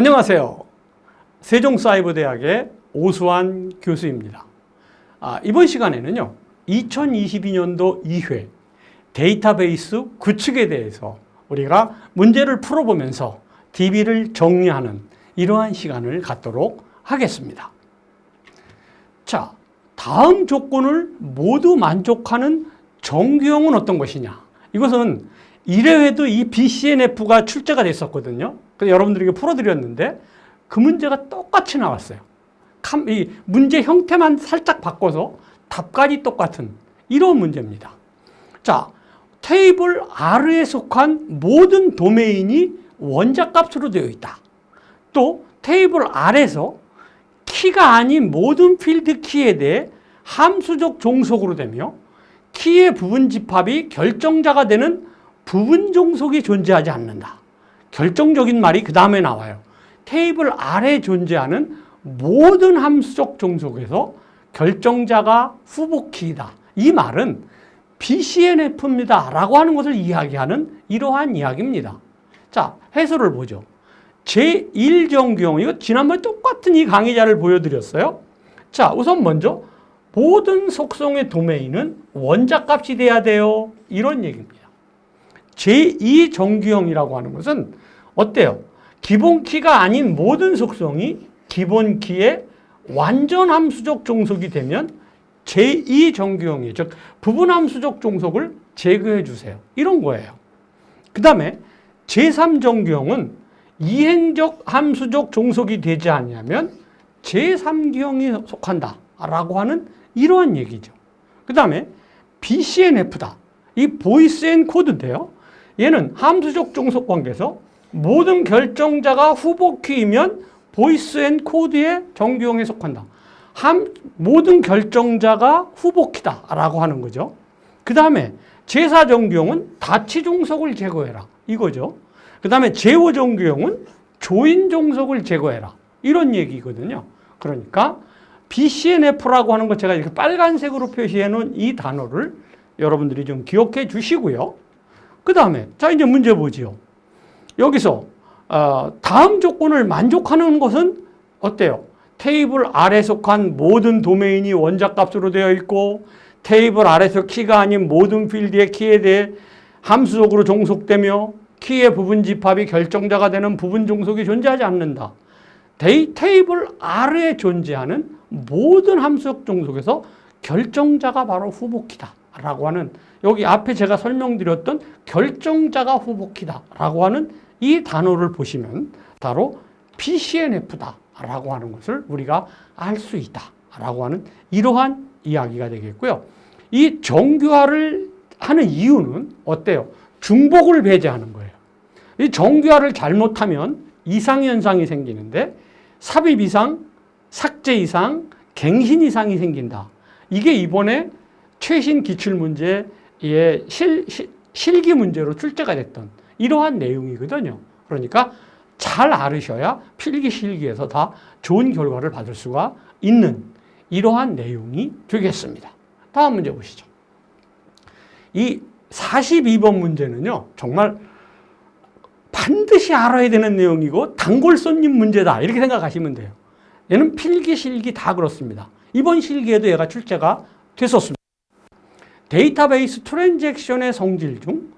안녕하세요. 세종사이버대학의 오수환 교수입니다. 이번 시간에는요, 2022년도 2회 데이터베이스 구축에 대해서 우리가 문제를 풀어보면서 DB를 정리하는 이러한 시간을 갖도록 하겠습니다. 자, 다음 조건을 모두 만족하는 정규형은 어떤 것이냐? 이것은 1회에도 이 BCNF가 출제가 됐었거든요. 그래서 여러분들에게 풀어드렸는데 그 문제가 똑같이 나왔어요. 이 문제 형태만 살짝 바꿔서 답까지 똑같은 이런 문제입니다. 자, 테이블 R에 속한 모든 도메인이 원자값으로 되어 있다. 또 테이블 R에서 키가 아닌 모든 필드 키에 대해 함수적 종속으로 되며 키의 부분 집합이 결정자가 되는 부분 종속이 존재하지 않는다. 결정적인 말이 그 다음에 나와요. 테이블 R에 존재하는 모든 함수적 종속에서 결정자가 후보키이다. 이 말은 BCNF입니다 라고 하는 것을 이야기하는 이러한 이야기입니다. 자, 해설을 보죠. 제1정규형, 이거 지난번에 똑같은 이 강의자를 보여드렸어요. 자, 우선 먼저 모든 속성의 도메인은 원자값이 돼야 돼요. 이런 얘기입니다. 제2정규형이라고 하는 것은 어때요? 기본키가 아닌 모든 속성이 기본키의 완전 함수적 종속이 되면 제2정규형이에요. 즉 부분함수적 종속을 제거해 주세요. 이런 거예요. 그 다음에 제3정규형은 이행적 함수적 종속이 되지 않으면 제3기형이 속한다 라고 하는 이러한 얘기죠. 그 다음에 BCNF다. 이 보이스 앤 코드인데요. 얘는 함수적 종속 관계에서 모든 결정자가 후보키이면 보이스 앤 코드의 정규형에 속한다. 모든 결정자가 후보키다 라고 하는 거죠. 그 다음에 제4정규형은 다치 종속을 제거해라 이거죠. 그 다음에 제5정규형은 조인 종속을 제거해라 이런 얘기거든요. 그러니까 BCNF라고 하는 것 제가 이렇게 빨간색으로 표시해 놓은 이 단어를 여러분들이 좀 기억해 주시고요. 그 다음에 자 이제 문제 보지요. 여기서 다음 조건을 만족하는 것은 어때요? 테이블 R에 속한 모든 도메인이 원자값으로 되어 있고 테이블 R에서 키가 아닌 모든 필드의 키에 대해 함수적으로 종속되며 키의 부분 집합이 결정자가 되는 부분 종속이 존재하지 않는다. 테이블 R에 존재하는 모든 함수적 종속에서 결정자가 바로 후보키다 라고 하는 여기 앞에 제가 설명드렸던 결정자가 후보키다 라고 하는 이 단어를 보시면 바로 BCNF다 라고 하는 것을 우리가 알 수 있다 라고 하는 이러한 이야기가 되겠고요. 이 정규화를 하는 이유는 어때요? 중복을 배제하는 거예요. 이 정규화를 잘못하면 이상현상이 생기는데 삽입 이상, 삭제 이상, 갱신 이상이 생긴다. 이게 이번에 최신 기출문제의 실기 문제로 출제가 됐던 이러한 내용이거든요. 그러니까 잘 알으셔야 필기 실기에서 다 좋은 결과를 받을 수가 있는 이러한 내용이 되겠습니다. 다음 문제 보시죠. 이 42번 문제는요, 정말 반드시 알아야 되는 내용이고 단골 손님 문제다 이렇게 생각하시면 돼요. 얘는 필기 실기 다 그렇습니다. 이번 실기에도 얘가 출제가 됐었습니다. 데이터베이스 트랜잭션의 성질 중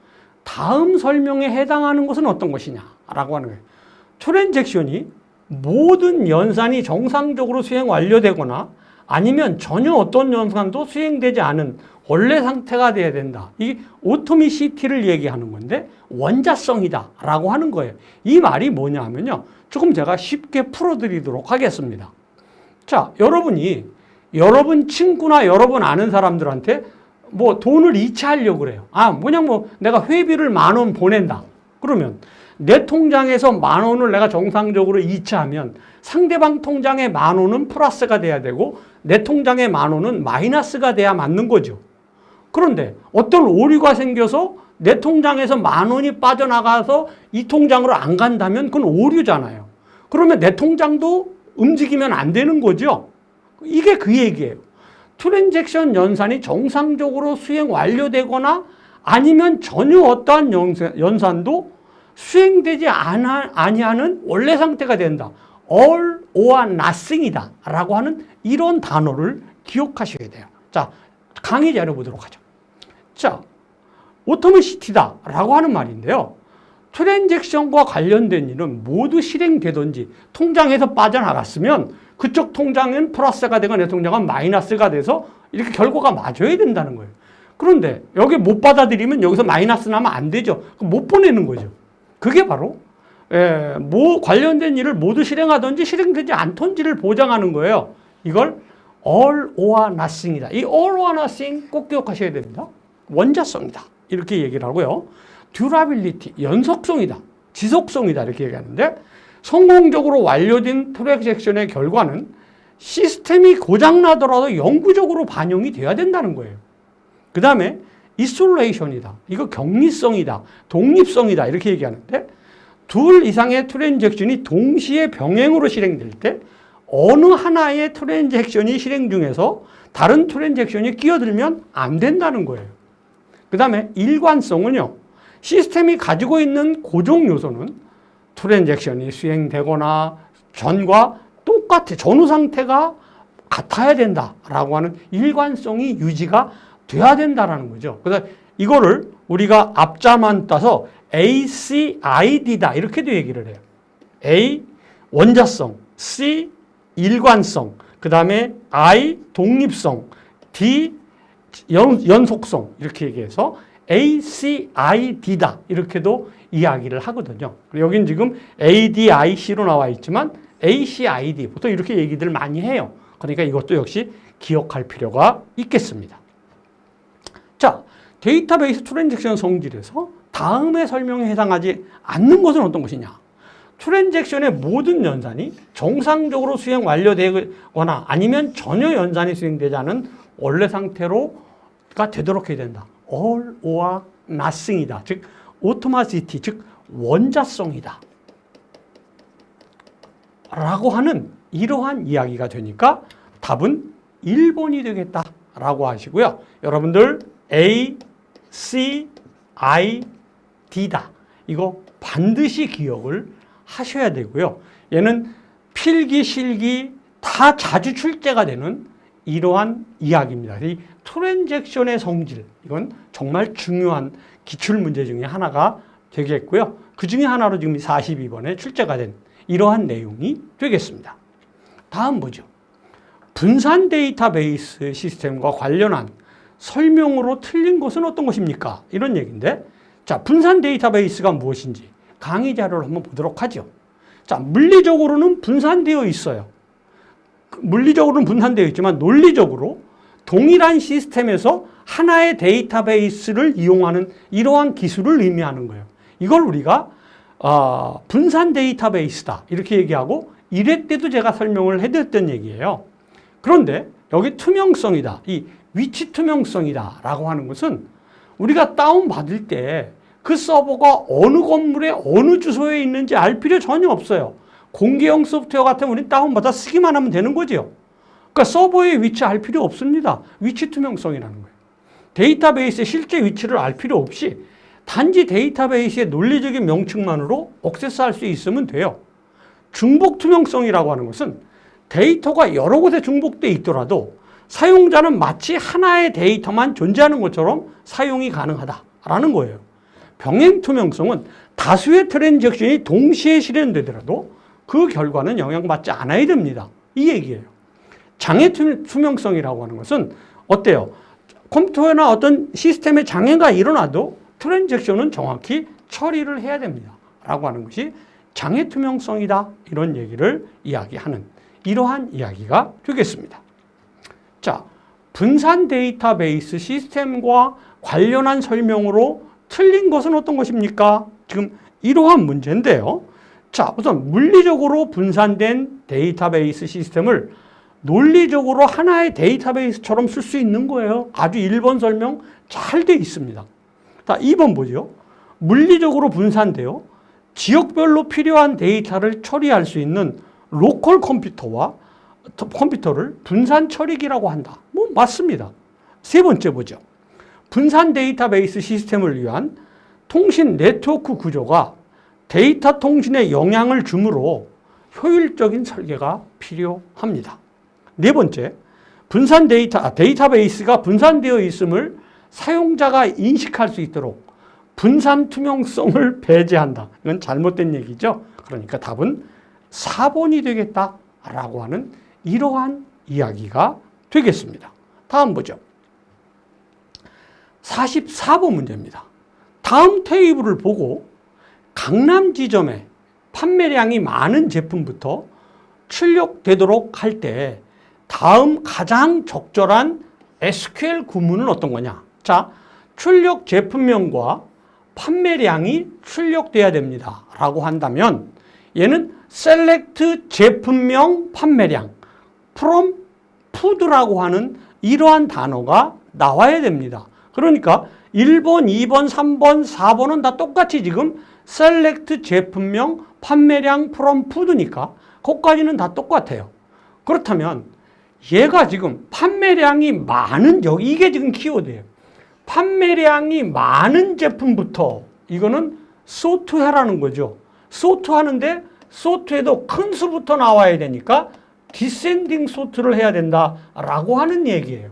다음 설명에 해당하는 것은 어떤 것이냐 라고 하는 거예요. 트랜잭션이 모든 연산이 정상적으로 수행 완료되거나 아니면 전혀 어떤 연산도 수행되지 않은 원래 상태가 돼야 된다. 이 오토미시티를 얘기하는 건데 원자성이다 라고 하는 거예요. 이 말이 뭐냐면요. 조금 제가 쉽게 풀어드리도록 하겠습니다. 자, 여러분이 여러분 친구나 여러분 아는 사람들한테 뭐 돈을 이체하려고 그래요. 그냥 내가 회비를 10,000원 보낸다. 그러면 내 통장에서 10,000원을 내가 정상적으로 이체하면 상대방 통장에 10,000원은 플러스가 돼야 되고 내 통장에 10,000원은 마이너스가 돼야 맞는 거죠. 그런데 어떤 오류가 생겨서 내 통장에서 10,000원이 빠져나가서 이 통장으로 안 간다면 그건 오류잖아요. 그러면 내 통장도 움직이면 안 되는 거죠. 이게 그 얘기예요. 트랜잭션 연산이 정상적으로 수행 완료되거나 아니면 전혀 어떠한 연산도 수행되지 아니하는 원래 상태가 된다. all or nothing이다 라고 하는 이런 단어를 기억하셔야 돼요. 자, 강의 자료 보도록 하죠. 자, 오토매시티다 라고 하는 말인데요. 트랜잭션과 관련된 일은 모두 실행되든지 통장에서 빠져나갔으면 그쪽 통장은 플러스가 되고 내 통장은 마이너스가 돼서 이렇게 결과가 맞아야 된다는 거예요. 그런데 여기 못 받아들이면 여기서 마이너스 나면 안 되죠. 못 보내는 거죠. 그게 바로 관련된 일을 모두 실행하든지 실행되지 않던지를 보장하는 거예요. 이걸 all or nothing이다. 이 all or nothing 꼭 기억하셔야 됩니다. 원자성이다. 이렇게 얘기를 하고요. durability, 연속성이다. 지속성이다. 이렇게 얘기하는데 성공적으로 완료된 트랜잭션의 결과는 시스템이 고장나더라도 영구적으로 반영이 돼야 된다는 거예요. 그 다음에 isolation이다. 이거 격리성이다. 독립성이다. 이렇게 얘기하는데 둘 이상의 트랜잭션이 동시에 병행으로 실행될 때 어느 하나의 트랜잭션이 실행 중에서 다른 트랜잭션이 끼어들면 안 된다는 거예요. 그 다음에 일관성은요. 시스템이 가지고 있는 고정 요소는 트랜잭션이 수행되거나 전과 똑같아. 전후 상태가 같아야 된다라고 하는 일관성이 유지가 돼야 된다라는 거죠. 그래서 이거를 우리가 앞자만 따서 ACID다 이렇게도 얘기를 해요. A 원자성, C 일관성, 그 다음에 I 독립성, D 연속성 이렇게 얘기해서 ACID다 이렇게도 이야기를 하거든요. 여긴 지금 ADIC로 나와 있지만 ACID 보통 이렇게 얘기들 많이 해요. 그러니까 이것도 역시 기억할 필요가 있겠습니다. 자, 데이터베이스 트랜잭션 성질에서 다음의 설명에 해당하지 않는 것은 어떤 것이냐? 트랜잭션의 모든 연산이 정상적으로 수행 완료되거나 아니면 전혀 연산이 수행되지 않은 원래 상태로가 되도록 해야 된다. all or nothing이다. 즉 automaticity, 즉 원자성이다. 라고 하는 이러한 이야기가 되니까 답은 1번이 되겠다라고 하시고요. 여러분들 A, C, I, D다. 이거 반드시 기억을 하셔야 되고요. 얘는 필기, 실기 다 자주 출제가 되는 이러한 이야기입니다. 이 트랜잭션의 성질, 이건 정말 중요한 기출문제 중에 하나가 되겠고요. 그 중에 하나로 지금 42번에 출제가 된 이러한 내용이 되겠습니다. 다음 보죠. 분산 데이터베이스 시스템과 관련한 설명으로 틀린 것은 어떤 것입니까? 이런 얘기인데, 자, 분산 데이터베이스가 무엇인지 강의 자료를 한번 보도록 하죠. 자, 물리적으로는 분산되어 있어요. 물리적으로는 분산되어 있지만 논리적으로 동일한 시스템에서 하나의 데이터베이스를 이용하는 이러한 기술을 의미하는 거예요. 이걸 우리가 분산 데이터베이스다 이렇게 얘기하고 1회 때도 제가 설명을 해드렸던 얘기예요. 그런데 여기 투명성이다, 이 위치 투명성이다 라고 하는 것은 우리가 다운받을 때 그 서버가 어느 건물에 어느 주소에 있는지 알 필요 전혀 없어요. 공개형 소프트웨어 같으면 우리 다운받아 쓰기만 하면 되는 거죠. 그러니까 서버의 위치 알 필요 없습니다. 위치 투명성이라는 거예요. 데이터베이스의 실제 위치를 알 필요 없이 단지 데이터베이스의 논리적인 명칭만으로 액세스할 수 있으면 돼요. 중복 투명성이라고 하는 것은 데이터가 여러 곳에 중복되어 있더라도 사용자는 마치 하나의 데이터만 존재하는 것처럼 사용이 가능하다라는 거예요. 병행 투명성은 다수의 트랜잭션이 동시에 실현되더라도 그 결과는 영향받지 않아야 됩니다. 이 얘기예요. 장애 투명성이라고 하는 것은 어때요? 컴퓨터나 어떤 시스템에 장애가 일어나도 트랜잭션은 정확히 처리를 해야 됩니다. 라고 하는 것이 장애 투명성이다. 이런 얘기를 이야기하는 이러한 이야기가 되겠습니다. 자, 분산 데이터베이스 시스템과 관련한 설명으로 틀린 것은 어떤 것입니까? 지금 이러한 문제인데요. 자, 우선 물리적으로 분산된 데이터베이스 시스템을 논리적으로 하나의 데이터베이스처럼 쓸 수 있는 거예요. 아주 1번 설명 잘 돼 있습니다. 자, 2번 보죠. 물리적으로 분산되어 지역별로 필요한 데이터를 처리할 수 있는 로컬 컴퓨터를 분산 처리기라고 한다. 뭐 맞습니다. 세 번째 보죠. 분산 데이터베이스 시스템을 위한 통신 네트워크 구조가 데이터 통신에 영향을 주므로 효율적인 설계가 필요합니다. 네 번째, 데이터베이스가 분산되어 있음을 사용자가 인식할 수 있도록 분산 투명성을 배제한다. 이건 잘못된 얘기죠. 그러니까 답은 4번이 되겠다라고 하는 이러한 이야기가 되겠습니다. 다음 보죠. 44번 문제입니다. 다음 테이블을 보고 강남 지점에 판매량이 많은 제품부터 출력되도록 할 때 다음 가장 적절한 SQL 구문은 어떤 거냐? 자, 출력 제품명과 판매량이 출력돼야 됩니다. 라고 한다면 얘는 select 제품명 판매량 from food라고 하는 이러한 단어가 나와야 됩니다. 그러니까 1번, 2번, 3번, 4번은 다 똑같이 지금 select 제품명 판매량 from food니까 그것까지는 다 똑같아요. 그렇다면 얘가 지금 판매량이 많은, 이게 지금 키워드예요. 판매량이 많은 제품부터 이거는 소트해라는 거죠. 소트하는데 소트에도 큰 수부터 나와야 되니까 디센딩 소트를 해야 된다라고 하는 얘기예요.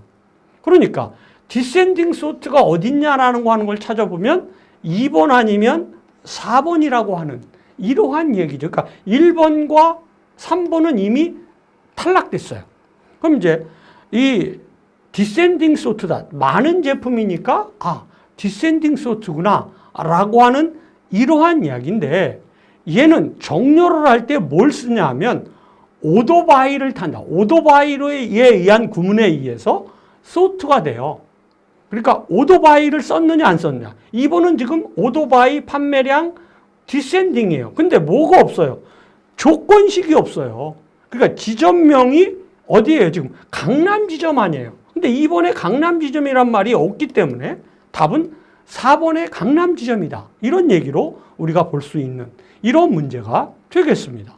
그러니까 디센딩 소트가 어딨냐라는 거 하는 걸 찾아보면 2번 아니면 4번이라고 하는 이러한 얘기죠. 그러니까 1번과 3번은 이미 탈락됐어요. 그럼 이제 이 디센딩 소트다. 많은 제품이니까 디센딩 소트구나 라고 하는 이러한 이야기인데 얘는 정렬을 할 때 뭘 쓰냐 하면 오더바이를 탄다. 오더바이에 의한 구문에 의해서 소트가 돼요. 그러니까 오더바이를 썼느냐 안 썼느냐. 2번은 지금 오더바이 판매량 디센딩이에요. 근데 뭐가 없어요? 조건식이 없어요. 그러니까 지점명이 어디예요? 지금 강남 지점 아니에요. 근데 2번에 강남 지점이란 말이 없기 때문에 답은 4번의 강남 지점이다. 이런 얘기로 우리가 볼 수 있는 이런 문제가 되겠습니다.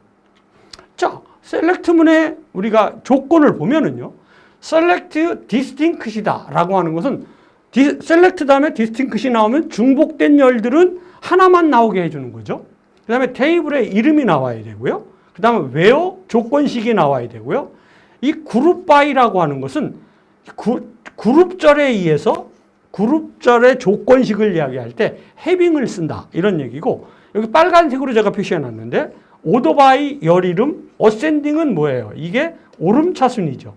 자, 셀렉트문의 우리가 조건을 보면은요. 셀렉트 디스팅크시다 라고 하는 것은 셀렉트 다음에 디스팅크시 나오면 중복된 열들은 하나만 나오게 해주는 거죠. 그 다음에 테이블에 이름이 나와야 되고요. 그 다음에 웨어 조건식이 나와야 되고요. 이 그룹 바이라고 하는 것은 그룹절에 의해서 그룹절의 조건식을 이야기할 때 해빙을 쓴다. 이런 얘기고 여기 빨간색으로 제가 표시해 놨는데 오더바이 열 이름 어센딩은 뭐예요? 이게 오름차순이죠.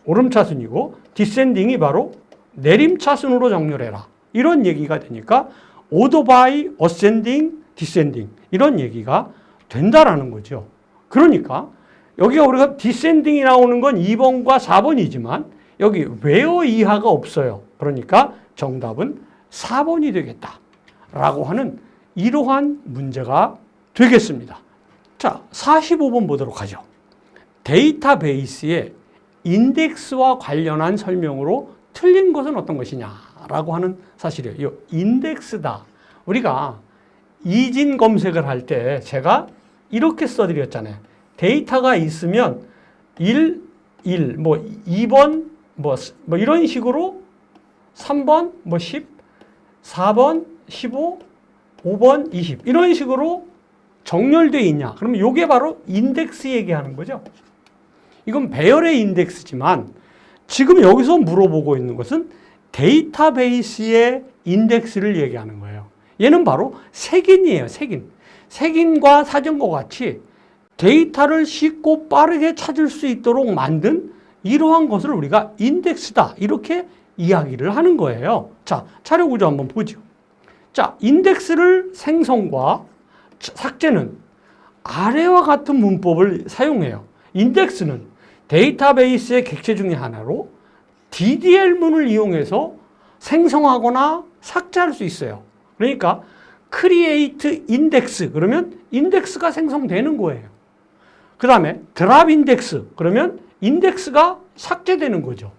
오름차순이고 디센딩이 바로 내림차순으로 정렬해라. 이런 얘기가 되니까 오더바이 어센딩 디센딩 이런 얘기가 된다라는 거죠. 그러니까 여기가 우리가 디센딩이 나오는 건 2번과 4번이지만 여기 웨어 이하가 없어요. 그러니까 정답은 4번이 되겠다라고 하는 이러한 문제가 되겠습니다. 자, 45번 보도록 하죠. 데이터베이스의 인덱스와 관련한 설명으로 틀린 것은 어떤 것이냐라고 하는 사실이에요. 이 인덱스다. 우리가 이진 검색을 할 때 제가 이렇게 써드렸잖아요. 데이터가 있으면 1, 2번, 이런 식으로 3번, 10, 4번, 15, 5번, 20 이런 식으로 정렬되어 있냐. 그러면 이게 바로 인덱스 얘기하는 거죠. 이건 배열의 인덱스지만 지금 여기서 물어보고 있는 것은 데이터베이스의 인덱스를 얘기하는 거예요. 얘는 바로 색인이에요. 색인. 색인과 사전과 같이 데이터를 쉽고 빠르게 찾을 수 있도록 만든 이러한 것을 우리가 인덱스다. 이렇게 이야기를 하는 거예요. 자, 자료 구조 한번 보죠. 자, 인덱스를 생성과 삭제는 아래와 같은 문법을 사용해요. 인덱스는 데이터베이스의 객체 중에 하나로 DDL문을 이용해서 생성하거나 삭제할 수 있어요. 그러니까 create index 그러면 인덱스가 생성되는 거예요. 그 다음에 drop index 그러면 인덱스가 삭제되는 거죠.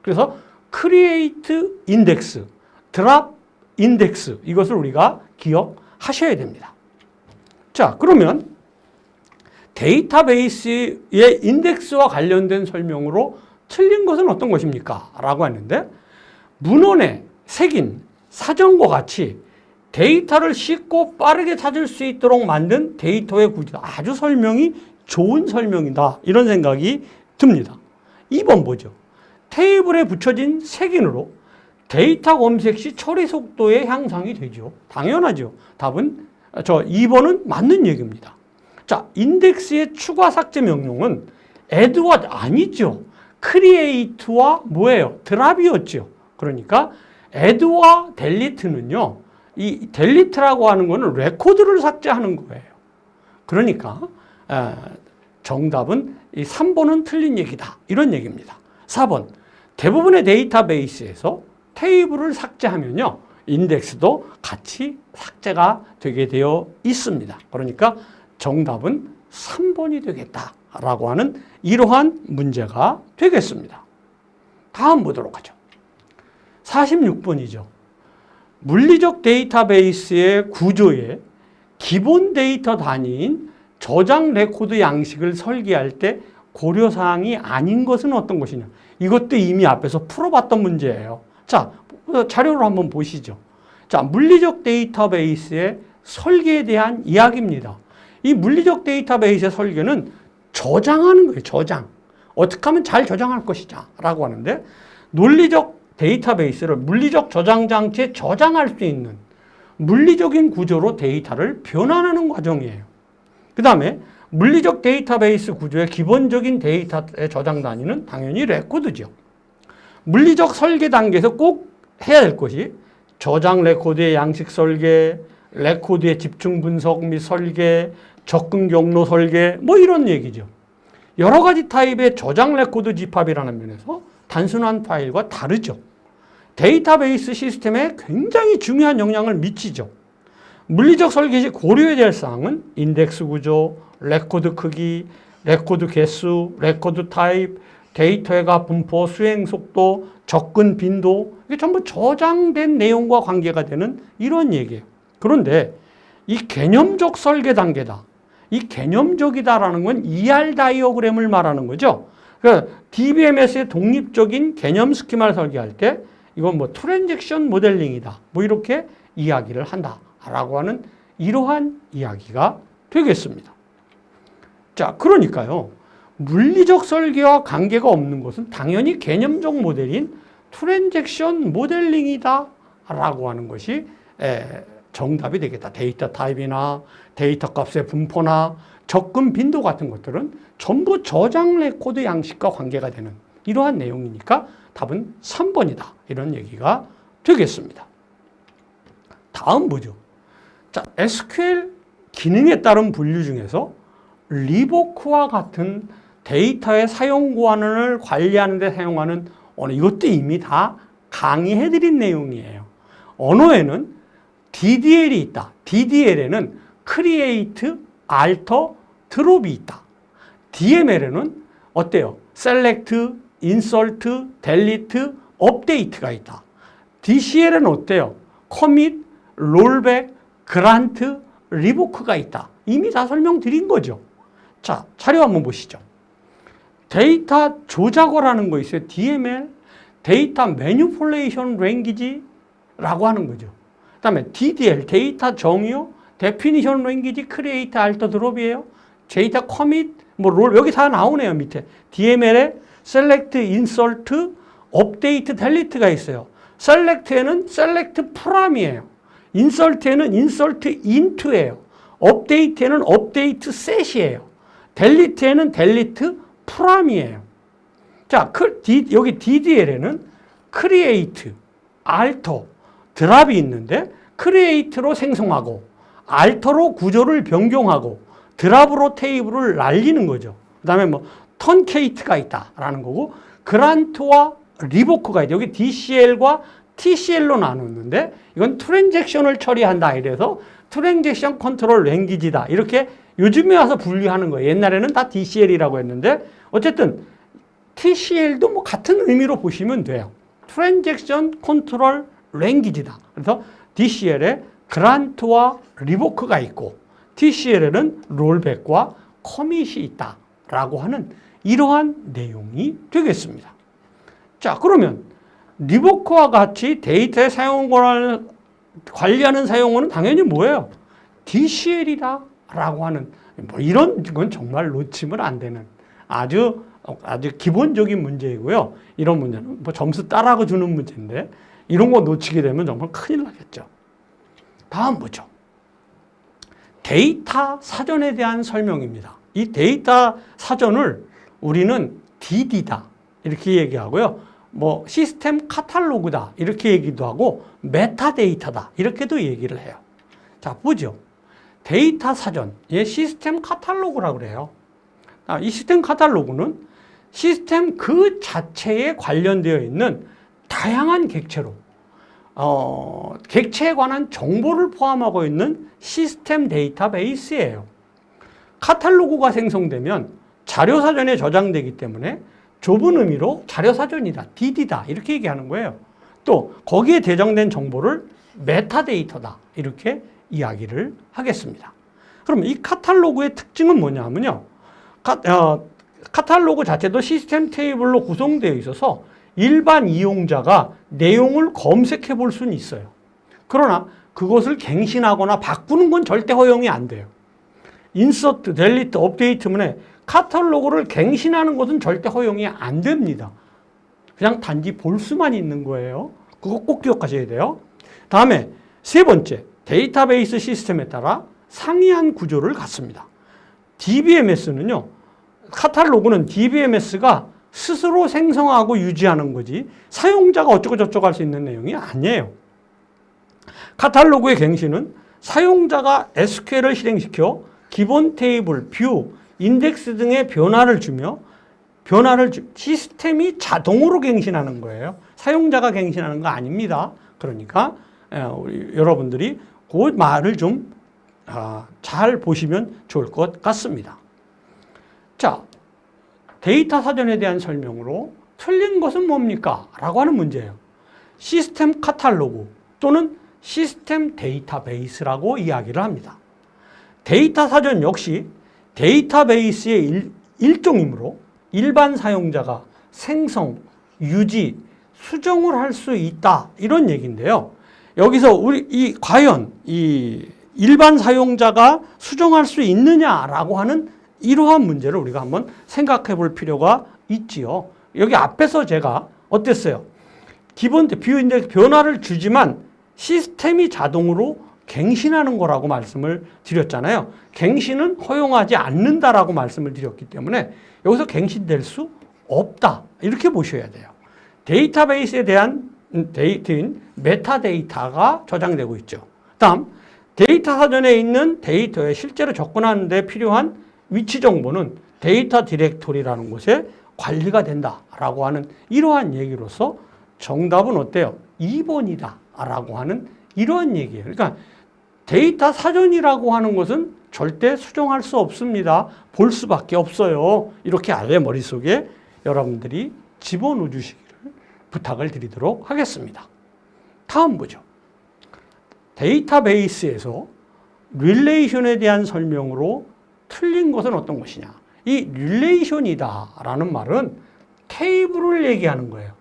그래서 create index, drop index 이것을 우리가 기억하셔야 됩니다. 자, 그러면 데이터베이스의 인덱스와 관련된 설명으로 틀린 것은 어떤 것입니까? 라고 했는데 문헌의 색인, 사전과 같이 데이터를 쉽고 빠르게 찾을 수 있도록 만든 데이터의 구조. 아주 설명이 좋은 설명이다. 이런 생각이 듭니다. 2번 보죠. 테이블에 붙여진 색인으로 데이터 검색 시 처리 속도의 향상이 되죠. 당연하죠. 답은 2번은 맞는 얘기입니다. 자, 인덱스의 추가 삭제 명령은 add와 아니죠. create와 뭐예요? 드랍이었죠. 그러니까 add와 delete는요. 이 delete라고 하는 거는 레코드를 삭제하는 거예요. 그러니까 정답은 이 3번은 틀린 얘기다. 이런 얘기입니다. 4번. 대부분의 데이터베이스에서 테이블을 삭제하면요. 인덱스도 같이 삭제가 되게 되어 있습니다. 그러니까 정답은 3번이 되겠다라고 하는 이러한 문제가 되겠습니다. 다음 보도록 하죠. 46번이죠. 물리적 데이터베이스의 구조에 기본 데이터 단위인 저장 레코드 양식을 설계할 때 고려사항이 아닌 것은 어떤 것이냐. 이것도 이미 앞에서 풀어봤던 문제예요. 자, 자료를 한번 보시죠. 자, 물리적 데이터베이스의 설계에 대한 이야기입니다. 이 물리적 데이터베이스의 설계는 저장하는 거예요. 저장. 어떻게 하면 잘 저장할 것이냐 라고 하는데 논리적 데이터베이스를 물리적 저장 장치에 저장할 수 있는 물리적인 구조로 데이터를 변환하는 과정이에요. 그 다음에 물리적 데이터베이스 구조의 기본적인 데이터의 저장 단위는 당연히 레코드죠. 물리적 설계 단계에서 꼭 해야 될 것이 저장 레코드의 양식 설계, 레코드의 집중 분석 및 설계, 접근 경로 설계 뭐 이런 얘기죠. 여러 가지 타입의 저장 레코드 집합이라는 면에서 단순한 파일과 다르죠. 데이터베이스 시스템에 굉장히 중요한 영향을 미치죠. 물리적 설계 시 고려해야 될 사항은 인덱스 구조, 레코드 크기, 레코드 개수, 레코드 타입, 데이터의 값 분포, 수행 속도, 접근 빈도 이게 전부 저장된 내용과 관계가 되는 이런 얘기예요. 그런데 이 개념적 설계 단계다. 이 개념적이다라는 건 ER 다이어그램을 말하는 거죠. 그러니까 DBMS의 독립적인 개념 스키마를 설계할 때 이건 뭐 트랜잭션 모델링이다. 뭐 이렇게 이야기를 한다라고 하는 이러한 이야기가 되겠습니다. 자, 그러니까요. 물리적 설계와 관계가 없는 것은 당연히 개념적 모델인 트랜잭션 모델링이다 라고 하는 것이 정답이 되겠다. 데이터 타입이나 데이터 값의 분포나 접근 빈도 같은 것들은 전부 저장 레코드 양식과 관계가 되는 이러한 내용이니까 답은 3번이다. 이런 얘기가 되겠습니다. 다음 보죠. 자, SQL 기능에 따른 분류 중에서 리보크와 같은 데이터의 사용 권한을 관리하는 데 사용하는 언어, 이것도 이미 다 강의해드린 내용이에요. 언어에는 DDL이 있다. DDL에는 Create, Alter, Drop이 있다. DML에는 어때요? Select, Insert, Delete, Update가 있다. DCL에는 어때요? Commit, Rollback, Grant, Revoke가 있다. 이미 다 설명드린 거죠. 자, 자료 한번 보시죠. 데이터 조작어라는 거 있어요. DML, 데이터 매니플레이션 랭귀지라고 하는 거죠. 그 다음에 DDL, 데이터 정의어, 데피니션 랭귀지, 크리에이트, 알터, 드롭이에요. 데이터 커밋, 뭐 롤, 여기 다 나오네요, 밑에. DML에 셀렉트, 인설트, 업데이트, 델리트가 있어요. 셀렉트에는 셀렉트 프람이에요. 인설트에는 인설트 인투예요. 업데이트에는 업데이트 셋이에요. 델리트에는 델리트 프람이에요. 자, 여기 DDL에는 크리에이트, 알터, 드랍이 있는데 크리에이트로 생성하고 알터로 구조를 변경하고 드랍으로 테이블을 날리는 거죠. 그 다음에 뭐 턴케이트가 있다라는 거고 그란트와 리보크가 있다. 여기 DCL과 TCL로 나눴는데 이건 트랜잭션을 처리한다. 이래서 트랜잭션 컨트롤 랭귀지다. 이렇게 요즘에 와서 분류하는 거예요. 옛날에는 다 DCL이라고 했는데 어쨌든 TCL도 뭐 같은 의미로 보시면 돼요. 트랜잭션 컨트롤 랭귀지다. 그래서 DCL에 그란트와 리보크가 있고 TCL에는 롤백과 커밋이 있다라고 하는 이러한 내용이 되겠습니다. 자, 그러면 리보크와 같이 데이터의 사용 권한을 관리하는 사용어는 당연히 뭐예요? DCL이다 라고 하는, 뭐 이런 건 정말 놓치면 안 되는 아주 기본적인 문제이고요. 이런 문제는 뭐 점수 따라고 주는 문제인데 이런 거 놓치게 되면 정말 큰일 나겠죠. 다음 보죠. 데이터 사전에 대한 설명입니다. 이 데이터 사전을 우리는 DD다 이렇게 얘기하고요. 뭐 시스템 카탈로그다 이렇게 얘기도 하고 메타데이터다 이렇게도 얘기를 해요. 자, 보죠. 데이터 사전, 시스템 카탈로그라고 그래요. 이 시스템 카탈로그는 시스템 그 자체에 관련되어 있는 다양한 객체로 객체에 관한 정보를 포함하고 있는 시스템 데이터베이스예요. 카탈로그가 생성되면 자료사전에 저장되기 때문에 좁은 의미로 자료사전이다, DD다 이렇게 얘기하는 거예요. 또 거기에 대정된 정보를 메타데이터다 이렇게 이야기를 하겠습니다. 그럼 이 카탈로그의 특징은 뭐냐면요. 카탈로그 자체도 시스템 테이블로 구성되어 있어서 일반 이용자가 내용을 검색해 볼 수는 있어요. 그러나 그것을 갱신하거나 바꾸는 건 절대 허용이 안 돼요. 인서트, 델리트, 업데이트문에 카탈로그를 갱신하는 것은 절대 허용이 안 됩니다. 그냥 단지 볼 수만 있는 거예요. 그거 꼭 기억하셔야 돼요. 다음에 세 번째, 데이터베이스 시스템에 따라 상이한 구조를 갖습니다. DBMS는요, 카탈로그는 DBMS가 스스로 생성하고 유지하는 거지 사용자가 어쩌고 저쩌고 할 수 있는 내용이 아니에요. 카탈로그의 갱신은 사용자가 SQL을 실행시켜 기본 테이블, 뷰, 인덱스 등의 변화를 주며 시스템이 자동으로 갱신하는 거예요. 사용자가 갱신하는 거 아닙니다. 그러니까 여러분들이 그 말을 좀 잘 보시면 좋을 것 같습니다. 자, 데이터 사전에 대한 설명으로 틀린 것은 뭡니까? 라고 하는 문제예요. 시스템 카탈로그 또는 시스템 데이터베이스라고 이야기를 합니다. 데이터 사전 역시 데이터베이스의 일종이므로 일반 사용자가 생성, 유지, 수정을 할 수 있다 이런 얘기인데요. 여기서 과연 이 일반 사용자가 수정할 수 있느냐라고 하는 이러한 문제를 우리가 한번 생각해 볼 필요가 있지요. 여기 앞에서 제가 어땠어요? 기본 뷰 인덱스 변화를 주지만 시스템이 자동으로 갱신하는 거라고 말씀을 드렸잖아요. 갱신은 허용하지 않는다라고 말씀을 드렸기 때문에 여기서 갱신될 수 없다. 이렇게 보셔야 돼요. 데이터베이스에 대한 데이터인 메타데이터가 저장되고 있죠. 다음, 데이터 사전에 있는 데이터에 실제로 접근하는 데 필요한 위치 정보는 데이터 디렉토리라는 곳에 관리가 된다라고 하는 이러한 얘기로서 정답은 어때요? 2번이다 라고 하는 이러한 얘기예요. 그러니까 데이터 사전이라고 하는 것은 절대 수정할 수 없습니다. 볼 수밖에 없어요. 이렇게 아예 머릿속에 여러분들이 집어넣어 주시기를 부탁을 드리도록 하겠습니다. 다음 보죠. 데이터베이스에서 릴레이션에 대한 설명으로 틀린 것은 어떤 것이냐. 이 릴레이션이다 라는 말은 테이블을 얘기하는 거예요.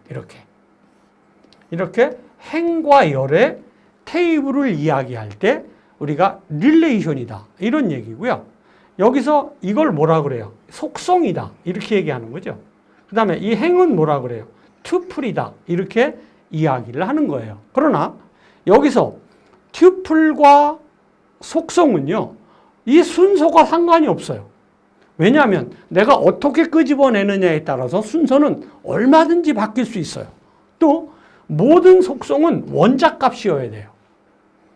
이렇게 행과 열의 테이블을 이야기할 때 우리가 릴레이션이다 이런 얘기고요. 여기서 이걸 뭐라 그래요? 속성이다 이렇게 얘기하는 거죠. 그 다음에 이 행은 뭐라 그래요? 튜플이다 이렇게 이야기를 하는 거예요. 그러나 여기서 튜플과 속성은요, 이 순서가 상관이 없어요. 왜냐하면 내가 어떻게 끄집어내느냐에 따라서 순서는 얼마든지 바뀔 수 있어요. 또 모든 속성은 원자값이어야 돼요.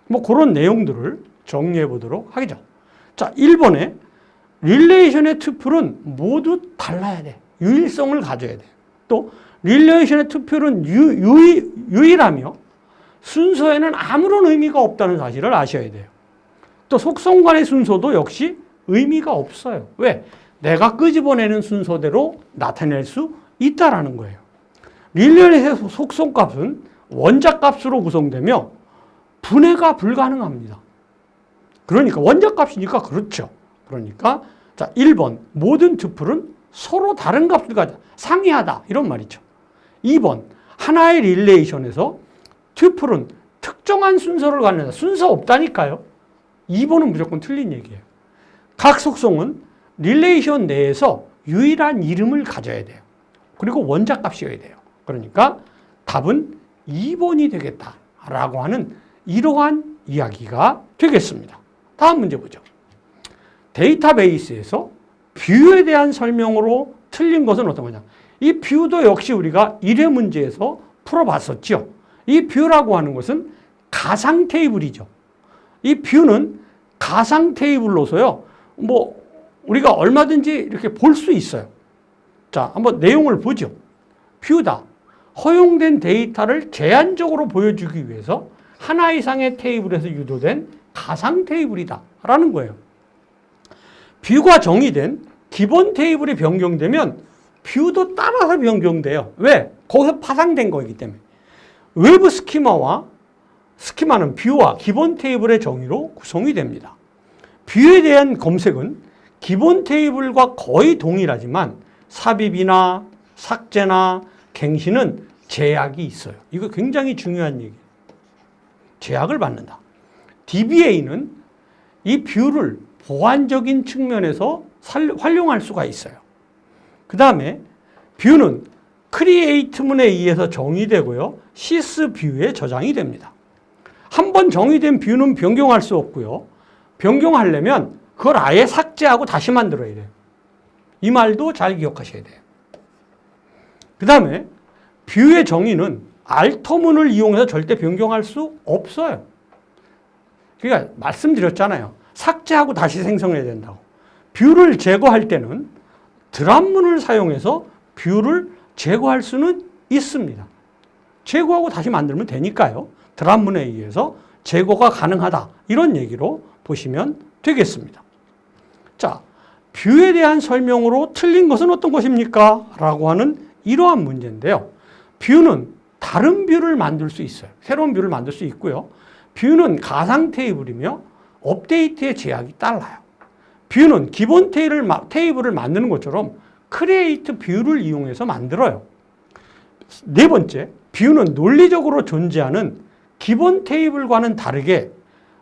뭐 그런 내용들을 정리해 보도록 하겠죠. 자, 1번에 릴레이션의 튜플은 모두 달라야 돼. 유일성을 가져야 돼. 또 릴레이션의 튜플은 유일하며 순서에는 아무런 의미가 없다는 사실을 아셔야 돼요. 또 속성 간의 순서도 역시 의미가 없어요. 왜? 내가 끄집어내는 순서대로 나타낼 수 있다라는 거예요. 릴레이션의 속성값은 원자값으로 구성되며 분해가 불가능합니다. 그러니까 원자값이니까 그렇죠. 그러니까 자, 1번 모든 튜플은 서로 다른 값을 가져 상이하다 이런 말이죠. 2번 하나의 릴레이션에서 튜플은 특정한 특정한 순서를 갖는다. 순서 없다니까요. 2번은 무조건 틀린 얘기예요. 각 속성은 릴레이션 내에서 유일한 이름을 가져야 돼요. 그리고 원자값이어야 돼요. 그러니까 답은 2번이 되겠다라고 하는 이러한 이야기가 되겠습니다. 다음 문제 보죠. 데이터베이스에서 뷰에 대한 설명으로 틀린 것은 어떤 거냐. 이 뷰도 역시 우리가 1회 문제에서 풀어봤었죠. 이 뷰라고 하는 것은 가상 테이블이죠. 이 뷰는 가상 테이블로서요. 우리가 얼마든지 이렇게 볼 수 있어요. 자, 한번 내용을 보죠. 뷰다. 허용된 데이터를 제한적으로 보여주기 위해서 하나 이상의 테이블에서 유도된 가상 테이블이다 라는 거예요. 뷰가 정의된 기본 테이블이 변경되면 뷰도 따라서 변경돼요. 왜? 거기서 파생된 거이기 때문에. 외부 스키마는 뷰와 기본 테이블의 정의로 구성이 됩니다. 뷰에 대한 검색은 기본 테이블과 거의 동일하지만 삽입이나 삭제나 갱신은 제약이 있어요. 이거 굉장히 중요한 얘기예요. 제약을 받는다. DBA는 이 뷰를 보안적인 측면에서 활용할 수가 있어요. 그 다음에 뷰는 크리에이트문에 의해서 정의되고요. 시스뷰에 저장이 됩니다. 한번 정의된 뷰는 변경할 수 없고요. 변경하려면 그걸 아예 삭제하고 다시 만들어야 돼요. 이 말도 잘 기억하셔야 돼요. 그 다음에 뷰의 정의는 알터문을 이용해서 절대 변경할 수 없어요. 그러니까 말씀드렸잖아요. 삭제하고 다시 생성해야 된다고. 뷰를 제거할 때는 드랍문을 사용해서 뷰를 제거할 수는 있습니다. 제거하고 다시 만들면 되니까요. 드랍문에 의해서 제거가 가능하다. 이런 얘기로 보시면 되겠습니다. 자, 뷰에 대한 설명으로 틀린 것은 어떤 것입니까? 라고 하는 이러한 문제인데요. 뷰는 다른 뷰를 만들 수 있어요. 새로운 뷰를 만들 수 있고요. 뷰는 가상 테이블이며 업데이트의 제약이 달라요. 뷰는 기본 테이블을 만드는 것처럼 크리에이트 뷰를 이용해서 만들어요. 네 번째, 뷰는 논리적으로 존재하는 기본 테이블과는 다르게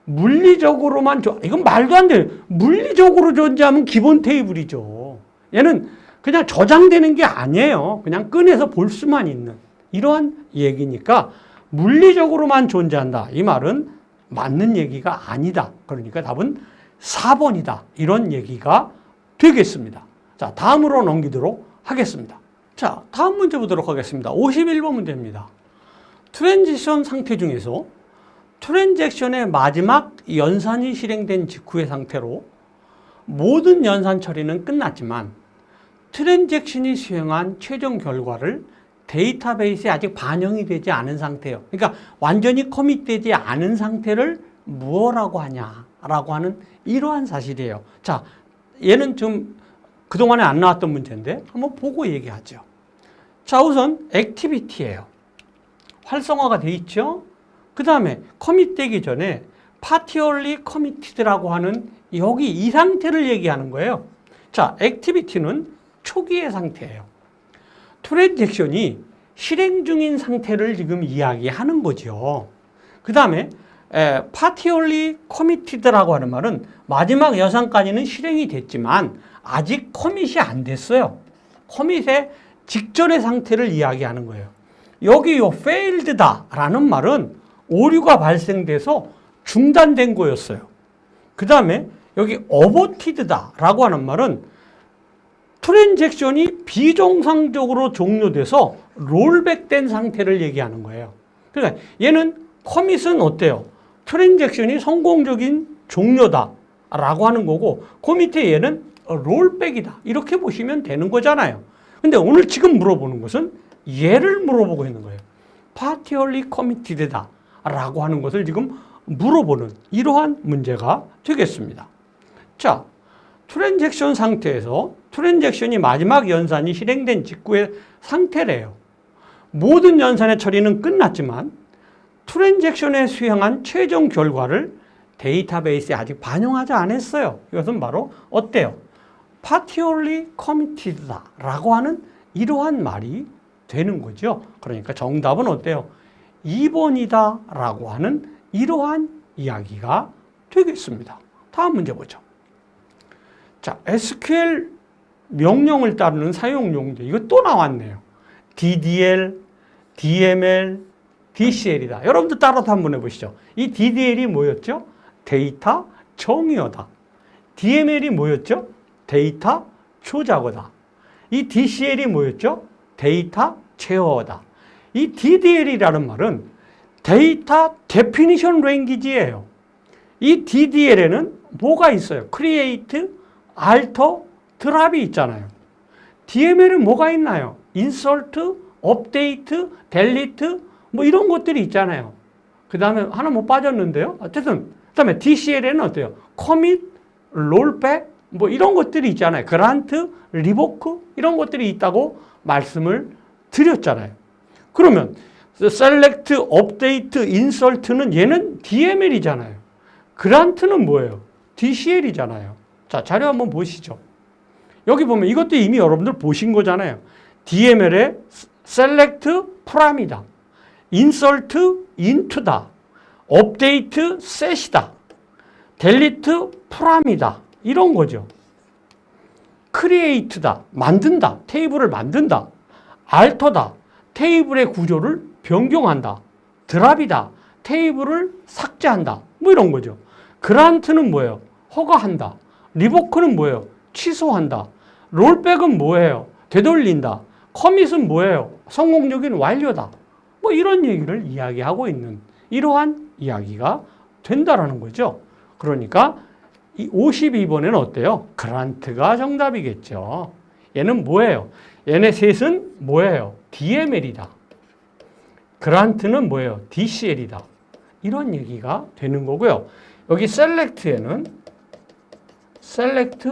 물리적으로만, 이건 말도 안 돼요. 물리적으로 존재하면 기본 테이블이죠. 얘는 그냥 저장되는 게 아니에요. 그냥 꺼내서 볼 수만 있는 이러한 얘기니까 물리적으로만 존재한다. 이 말은 맞는 얘기가 아니다. 그러니까 답은 4번이다. 이런 얘기가 되겠습니다. 자, 다음으로 넘기도록 하겠습니다. 자, 다음 문제 보도록 하겠습니다. 51번 문제입니다. 트랜지션 상태 중에서 트랜잭션의 마지막 연산이 실행된 직후의 상태로 모든 연산 처리는 끝났지만 트랜잭션이 수행한 최종 결과를 데이터베이스에 아직 반영이 되지 않은 상태예요. 그러니까 완전히 커밋되지 않은 상태를 뭐라고 하냐라고 하는 이러한 사실이에요. 자, 얘는 좀 그동안에 안 나왔던 문제인데 한번 보고 얘기하죠. 자, 우선 액티비티예요. 활성화가 돼 있죠. 그 다음에 커밋되기 전에 partially committed라고 하는 여기 이 상태를 얘기하는 거예요. 자, 액티비티는 초기의 상태예요. 트랜잭션이 실행 중인 상태를 지금 이야기하는 거죠. 그 다음에 partially committed라고 하는 말은 마지막 연산까지는 실행이 됐지만 아직 커밋이 안 됐어요. 커밋의 직전의 상태를 이야기하는 거예요. 여기 요 failed다 라는 말은 오류가 발생돼서 중단된 거였어요. 그 다음에 여기 aborted다 라고 하는 말은 트랜잭션이 비정상적으로 종료돼서 롤백된 상태를 얘기하는 거예요. 그러니까 얘는 커밋은 어때요? 트랜잭션이 성공적인 종료다 라고 하는 거고 그 밑에 얘는 롤백이다 이렇게 보시면 되는 거잖아요. 근데 오늘 지금 물어보는 것은 얘를 물어보고 있는 거예요. partially committed다 라고 하는 것을 지금 물어보는 이러한 문제가 되겠습니다. 자, 트랜잭션 상태에서 트랜잭션이 마지막 연산이 실행된 직후의 상태래요. 모든 연산의 처리는 끝났지만 트랜잭션에 수행한 최종 결과를 데이터베이스에 아직 반영하지 않았어요. 이것은 바로 어때요? partially committed다 라고 하는 이러한 말이 되는 거죠. 그러니까 정답은 어때요? 2번이다 라고 하는 이러한 이야기가 되겠습니다. 다음 문제 보죠. 자, SQL 명령을 따르는 사용용제. 이거 또 나왔네요. DDL, DML, DCL이다. 여러분들 따라서 한번 해보시죠. 이 DDL이 뭐였죠? 데이터 정의어다. DML이 뭐였죠? 데이터 초작어다. 이 DCL이 뭐였죠? 데이터 제어어다. 이 DDL이라는 말은 데이터 데피니션 랭귀지예요. 이 DDL에는 뭐가 있어요? create, alter, 드랍이 있잖아요. DML은 뭐가 있나요? insert, update, delete 뭐 이런 것들이 있잖아요. 그 다음에 하나 뭐 빠졌는데요. 어쨌든 그 다음에 DCL에는 어때요? commit, rollback 뭐 이런 것들이 있잖아요. grant, revoke 이런 것들이 있다고 말씀을 드렸잖아요. 그러면 select, update, insert는 얘는 DML이잖아요. grant는 뭐예요? DCL이잖아요. 자, 자료 한번 보시죠. 여기 보면 이것도 이미 여러분들 보신 거잖아요. DML의 select from이다. insert into다. update set이다. delete from이다. 이런 거죠. create다. 만든다. 테이블을 만든다. alter다. 테이블의 구조를 변경한다. 드랍이다. 테이블을 삭제한다. 뭐 이런 거죠. grant는 뭐예요? 허가한다. revoke는 뭐예요? 취소한다. 롤백은 뭐예요? 되돌린다. 커밋은 뭐예요? 성공적인 완료다. 뭐 이런 얘기를 이야기하고 있는 이러한 이야기가 된다라는 거죠. 그러니까 이 52번에는 어때요? 그란트가 정답이겠죠. 얘는 뭐예요? 얘네 셋은 뭐예요? DML이다. 그란트는 뭐예요? DCL이다. 이런 얘기가 되는 거고요. 여기 select에는 select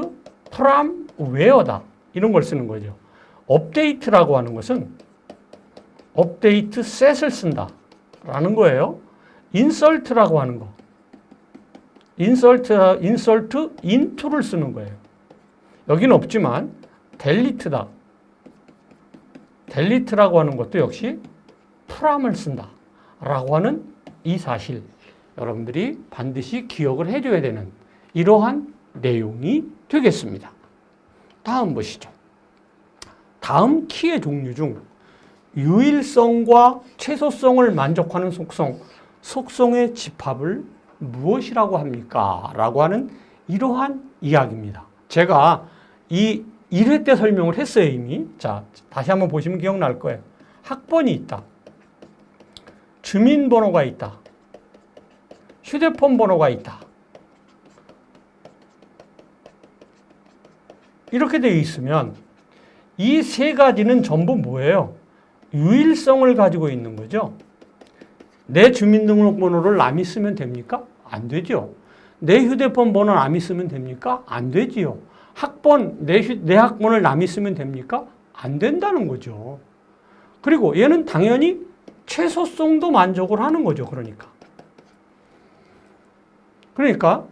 from where다. 이런 걸 쓰는 거죠. update라고 하는 것은 update set을 쓴다. 라는 거예요. insert라고 하는 거. insert into를 쓰는 거예요. 여기는 없지만 delete다. delete라고 하는 것도 역시 from을 쓴다. 라고 하는 이 사실 여러분들이 반드시 기억을 해줘야 되는 이러한 내용이 되겠습니다. 다음 보시죠. 다음 키의 종류 중 유일성과 최소성을 만족하는 속성, 속성의 집합을 무엇이라고 합니까? 라고 하는 이러한 이야기입니다. 제가 이 1회 때 설명을 했어요, 이미. 자, 다시 한번 보시면 기억날 거예요. 학번이 있다. 주민번호가 있다. 휴대폰 번호가 있다. 이렇게 되어 있으면 이 세 가지는 전부 뭐예요? 유일성을 가지고 있는 거죠. 내 주민등록번호를 남이 쓰면 됩니까? 안 되죠. 내 휴대폰 번호 남이 쓰면 됩니까? 안 되지요. 학번, 내 학번을 남이 쓰면 됩니까? 안 된다는 거죠. 그리고 얘는 당연히 최소성도 만족을 하는 거죠. 그러니까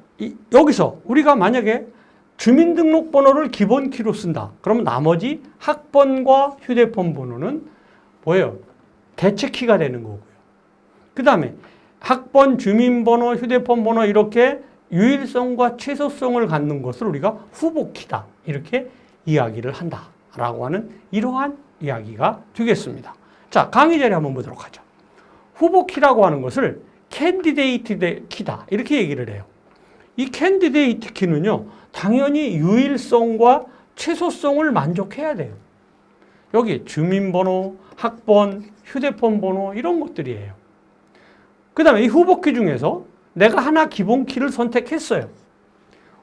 여기서 우리가 만약에 주민등록번호를 기본키로 쓴다. 그러면 나머지 학번과 휴대폰 번호는 뭐예요? 대체키가 되는 거고요. 그 다음에 학번, 주민번호, 휴대폰 번호 이렇게 유일성과 최소성을 갖는 것을 우리가 후보키다. 이렇게 이야기를 한다라고 하는 이러한 이야기가 되겠습니다. 자, 강의 자료 한번 보도록 하죠. 후보키라고 하는 것을 캔디데이트 키다. 이렇게 얘기를 해요. 이 캔디데이트 키는요. 당연히 유일성과 최소성을 만족해야 돼요. 여기 주민번호, 학번, 휴대폰 번호 이런 것들이에요. 그 다음에 이 후보키 중에서 내가 하나 기본키를 선택했어요.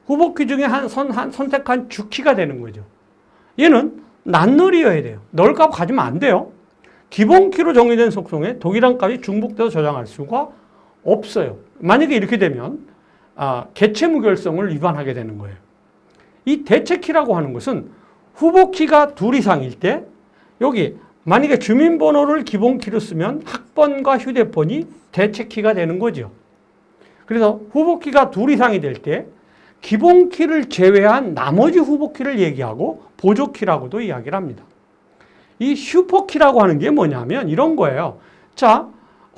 후보키 중에 선택한 주키가 되는 거죠. 얘는 낱널이어야 돼요. 널값 가지면 안 돼요. 기본키로 정의된 속성에 동일한 값이 중복돼서 저장할 수가 없어요. 만약에 이렇게 되면 개체 무결성을 위반하게 되는 거예요. 이 대체키라고 하는 것은 후보키가 2 이상일 때 여기 만약에 주민번호를 기본키로 쓰면 학번과 휴대폰이 대체키가 되는 거죠. 그래서 후보키가 2 이상이 될 때 기본키를 제외한 나머지 후보키를 얘기하고 보조키라고도 이야기를 합니다. 이 슈퍼키라고 하는 게 뭐냐면 이런 거예요. 자,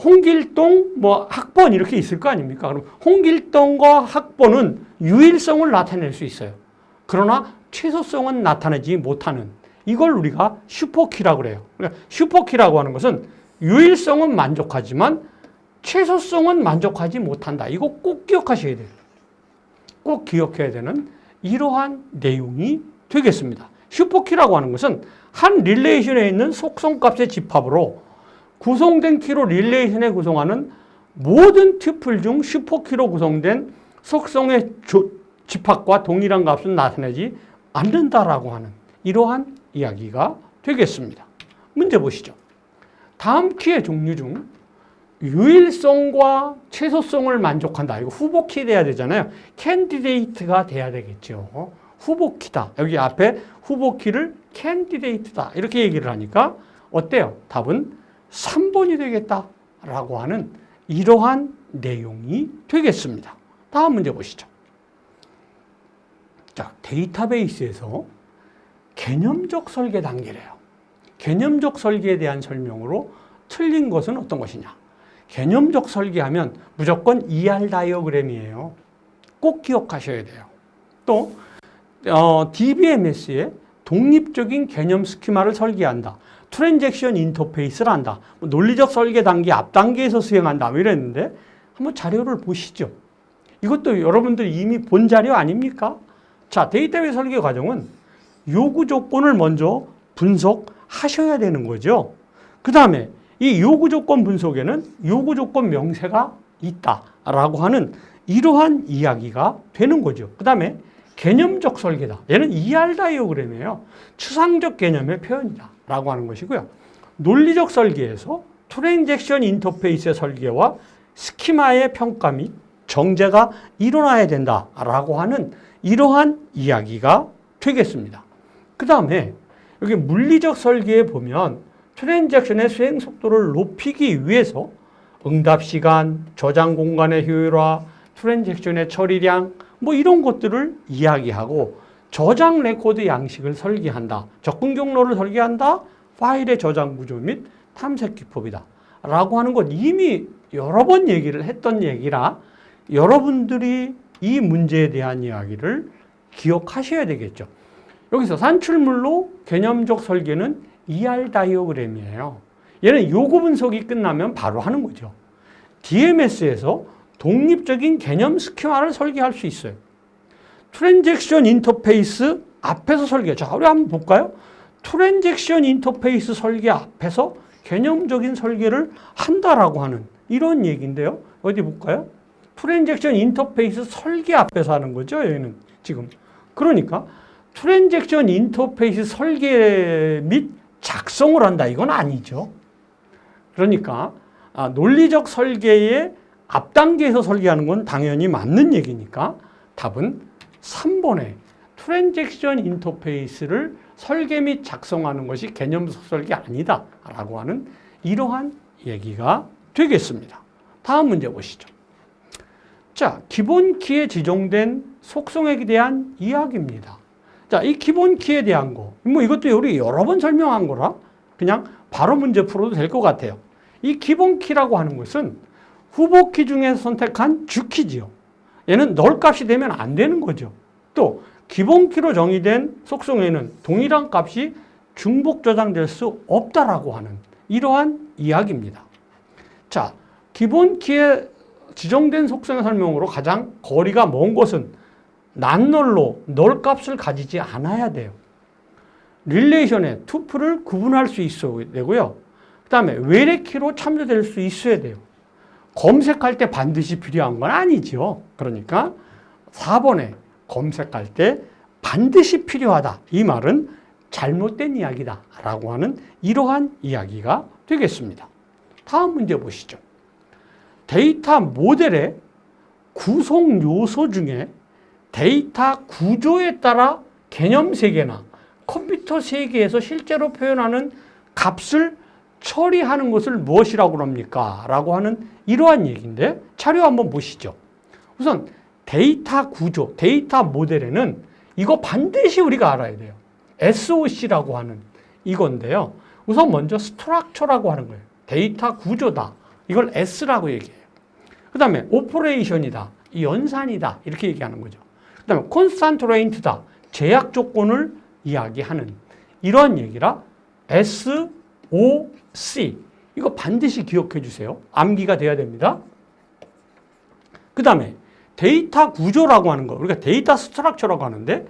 홍길동 뭐 학번 이렇게 있을 거 아닙니까? 그럼 홍길동과 학번은 유일성을 나타낼 수 있어요. 그러나 최소성은 나타내지 못하는 이걸 우리가 슈퍼키라고 그래요. 그러니까 슈퍼키라고 하는 것은 유일성은 만족하지만 최소성은 만족하지 못한다. 이거 꼭 기억하셔야 돼요. 꼭 기억해야 되는 이러한 내용이 되겠습니다. 슈퍼키라고 하는 것은 한 릴레이션에 있는 속성값의 집합으로 구성된 키로 릴레이션에 구성하는 모든 튜플 중 슈퍼키로 구성된 속성의 집합과 동일한 값은 나타내지 않는다라고 하는 이러한 이야기가 되겠습니다. 문제 보시죠. 다음 키의 종류 중 유일성과 최소성을 만족한다. 이거 후보키 돼야 되잖아요. 캔디데이트가 돼야 되겠죠. 후보키다. 여기 앞에 후보키를 캔디데이트다. 이렇게 얘기를 하니까 어때요? 답은 3번이 되겠다라고 하는 이러한 내용이 되겠습니다. 다음 문제 보시죠. 자, 데이터베이스에서 개념적 설계 단계래요. 개념적 설계에 대한 설명으로 틀린 것은 어떤 것이냐? 개념적 설계하면 무조건 ER 다이어그램이에요. 꼭 기억하셔야 돼요. 또 DBMS의 독립적인 개념 스키마를 설계한다. 트랜잭션 인터페이스를 한다. 논리적 설계 단계 앞 단계에서 수행한다. 이랬는데 한번 자료를 보시죠. 이것도 여러분들이 이미 본 자료 아닙니까? 자, 데이터베이스 설계 과정은 요구 조건을 먼저 분석하셔야 되는 거죠. 그 다음에 이 요구 조건 분석에는 요구 조건 명세가 있다라고 하는 이러한 이야기가 되는 거죠. 그 다음에 개념적 설계다. 얘는 ER 다이어그램이에요. 추상적 개념의 표현이다 라고 하는 것이고요. 논리적 설계에서 트랜잭션 인터페이스의 설계와 스키마의 평가 및 정제가 일어나야 된다라고 하는 이러한 이야기가 되겠습니다. 그 다음에 여기 물리적 설계에 보면 트랜잭션의 수행 속도를 높이기 위해서 응답 시간, 저장 공간의 효율화, 트랜잭션의 처리량 뭐 이런 것들을 이야기하고 저장 레코드 양식을 설계한다. 접근 경로를 설계한다. 파일의 저장 구조 및 탐색 기법이다. 라고 하는 것 이미 여러 번 얘기를 했던 얘기라 여러분들이 이 문제에 대한 이야기를 기억하셔야 되겠죠. 여기서 산출물로 개념적 설계는 ER 다이어그램이에요. 얘는 요구 분석이 끝나면 바로 하는 거죠. DMS에서 독립적인 개념 스키마를 설계할 수 있어요. 트랜잭션 인터페이스 앞에서 설계. 자, 우리 한번 볼까요? 트랜잭션 인터페이스 설계 앞에서 개념적인 설계를 한다라고 하는 이런 얘기인데요. 어디 볼까요? 트랜잭션 인터페이스 설계 앞에서 하는 거죠. 여기는 지금. 그러니까 트랜잭션 인터페이스 설계 및 작성을 한다. 이건 아니죠. 그러니까 논리적 설계의 앞 단계에서 설계하는 건 당연히 맞는 얘기니까 답은 3번에 트랜잭션 인터페이스를 설계 및 작성하는 것이 개념적 설계 아니다 라고 하는 이러한 얘기가 되겠습니다. 다음 문제 보시죠. 자, 기본 키에 지정된 속성에 대한 이야기입니다. 자, 이 기본 키에 대한 거, 뭐 이것도 우리 여러 번 설명한 거라 그냥 바로 문제 풀어도 될 것 같아요. 이 기본 키라고 하는 것은 후보 키 중에서 선택한 주키지요. 얘는 널 값이 되면 안 되는 거죠. 또 기본 키로 정의된 속성에는 동일한 값이 중복 저장될 수 없다라고 하는 이러한 이야기입니다. 자, 기본 키에 지정된 속성의 설명으로 가장 거리가 먼 것은 난널로 널 값을 가지지 않아야 돼요. 릴레이션에 투플을 구분할 수 있어야 되고요. 그 다음에 외래키로 참조될 수 있어야 돼요. 검색할 때 반드시 필요한 건 아니죠. 그러니까 4번에 검색할 때 반드시 필요하다. 이 말은 잘못된 이야기다 라고 하는 이러한 이야기가 되겠습니다. 다음 문제 보시죠. 데이터 모델의 구성 요소 중에 데이터 구조에 따라 개념 세계나 컴퓨터 세계에서 실제로 표현하는 값을 처리하는 것을 무엇이라고 합니까? 라고 하는 이러한 얘기인데 자료 한번 보시죠. 우선 데이터 구조, 데이터 모델에는 이거 반드시 우리가 알아야 돼요. SOC라고 하는 이건데요. 우선 먼저 스트럭처라고 하는 거예요. 데이터 구조다. 이걸 S라고 얘기해요. 그 다음에 오퍼레이션이다. 연산이다. 이렇게 얘기하는 거죠. 그 다음에 콘스탄트 레인트다. 제약 조건을 이야기하는 이런 얘기라 SOC. 이거 반드시 기억해 주세요. 암기가 돼야 됩니다. 그 다음에 데이터 구조라고 하는 거. 우리가 데이터 스트럭처라고 하는데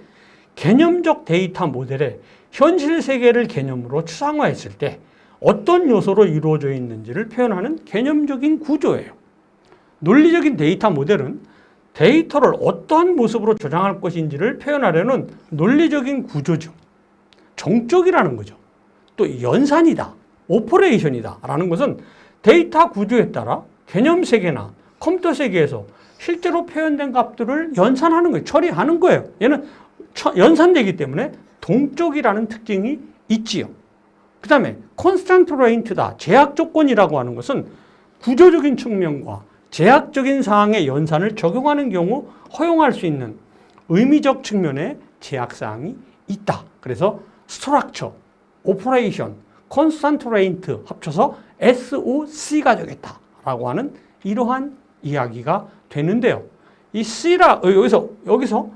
개념적 데이터 모델에 현실 세계를 개념으로 추상화했을 때 어떤 요소로 이루어져 있는지를 표현하는 개념적인 구조예요. 논리적인 데이터 모델은 데이터를 어떠한 모습으로 저장할 것인지를 표현하려는 논리적인 구조죠. 정적이라는 거죠. 또 연산이다, 오퍼레이션이다 라는 것은 데이터 구조에 따라 개념 세계나 컴퓨터 세계에서 실제로 표현된 값들을 연산하는 거예요. 처리하는 거예요. 얘는 연산되기 때문에 동적이라는 특징이 있지요. 그 다음에 콘스탄트 레인트다. 제약 조건이라고 하는 것은 구조적인 측면과 제약적인 사항의 연산을 적용하는 경우 허용할 수 있는 의미적 측면의 제약사항이 있다. 그래서 스트럭처, 오퍼레이션, 콘스탄트 레인트 합쳐서 SOC가 되겠다라고 하는 이러한 이야기가 되는데요. 이 C라 여기서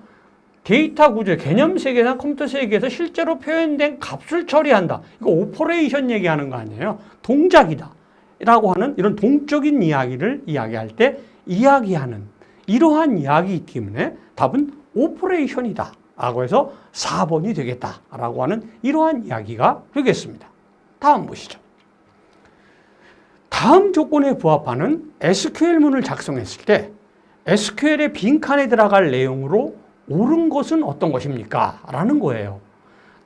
데이터 구조, 개념 세계나 컴퓨터 세계에서 실제로 표현된 값을 처리한다. 이거 오퍼레이션 얘기하는 거 아니에요. 동작이다. 라고 하는 이런 동적인 이야기를 이야기할 때 이야기하는 이러한 이야기이기 때문에 답은 오퍼레이션이다. 라고 해서 4번이 되겠다. 라고 하는 이러한 이야기가 되겠습니다. 다음 보시죠. 다음 조건에 부합하는 SQL문을 작성했을 때 SQL의 빈칸에 들어갈 내용으로 옳은 것은 어떤 것입니까? 라는 거예요.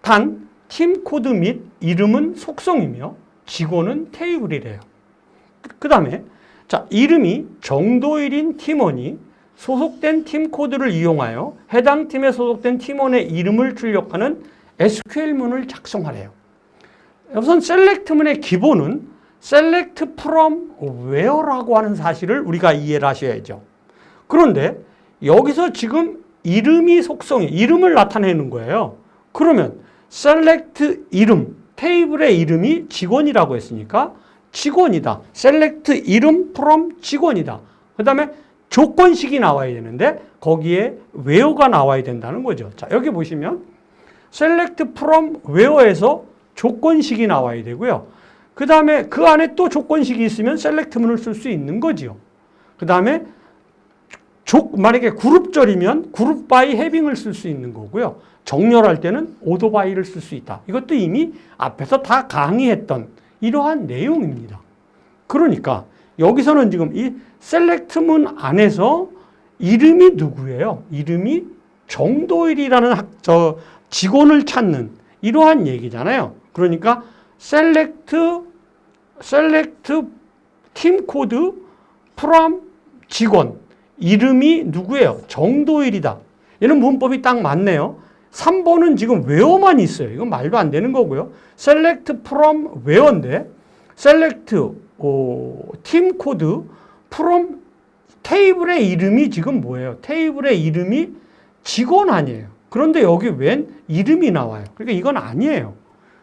단, 팀 코드 및 이름은 속성이며 직원은 테이블이래요. 그 다음에 자 이름이 정도일인 팀원이 소속된 팀 코드를 이용하여 해당 팀에 소속된 팀원의 이름을 출력하는 SQL문을 작성하래요. 우선 셀렉트문의 기본은 select from where라고 하는 사실을 우리가 이해를 하셔야죠. 그런데 여기서 지금 이름이 속성이 이름을 나타내는 거예요. 그러면 select 이름, 테이블의 이름이 직원이라고 했으니까 직원이다. select 이름 from 직원이다. 그 다음에 조건식이 나와야 되는데 거기에 where가 나와야 된다는 거죠. 자, 여기 보시면 select from where에서 조건식이 나와야 되고요. 그 다음에 그 안에 또 조건식이 있으면 select문을 쓸 수 있는 거지요. 그 다음에 만약에 그룹절이면 group by having을 쓸 수 있는 거고요. 정렬할 때는 order by를 쓸 수 있다. 이것도 이미 앞에서 다 강의했던 이러한 내용입니다. 그러니까 여기서는 지금 이 select문 안에서 이름이 누구예요? 이름이 정도일이라는 직원을 찾는 이러한 얘기잖아요. 그러니까 select 팀 코드 from 직원 이름이 누구예요? 정도일이다. 얘는 문법이 딱 맞네요. 3번은 지금 where만 있어요. 이건 말도 안 되는 거고요. select from where인데 select 팀 코드 from 테이블의 이름이 지금 뭐예요? 테이블의 이름이 직원 아니에요. 그런데 여기 웬 이름이 나와요. 그러니까 이건 아니에요.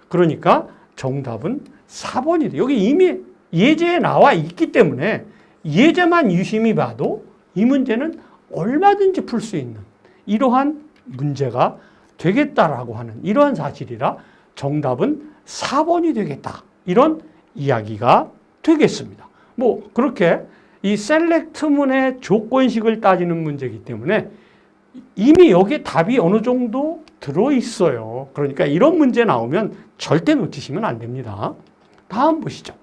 그러니까 정답은 4번이래요. 여기 이미 예제에 나와 있기 때문에 예제만 유심히 봐도 이 문제는 얼마든지 풀 수 있는 이러한 문제가 되겠다라고 하는 이러한 사실이라 정답은 4번이 되겠다. 이런 이야기가 되겠습니다. 뭐 그렇게 이 셀렉트문의 조건식을 따지는 문제이기 때문에 이미 여기에 답이 어느 정도 들어있어요. 그러니까 이런 문제 나오면 절대 놓치시면 안 됩니다. 다음 보시죠.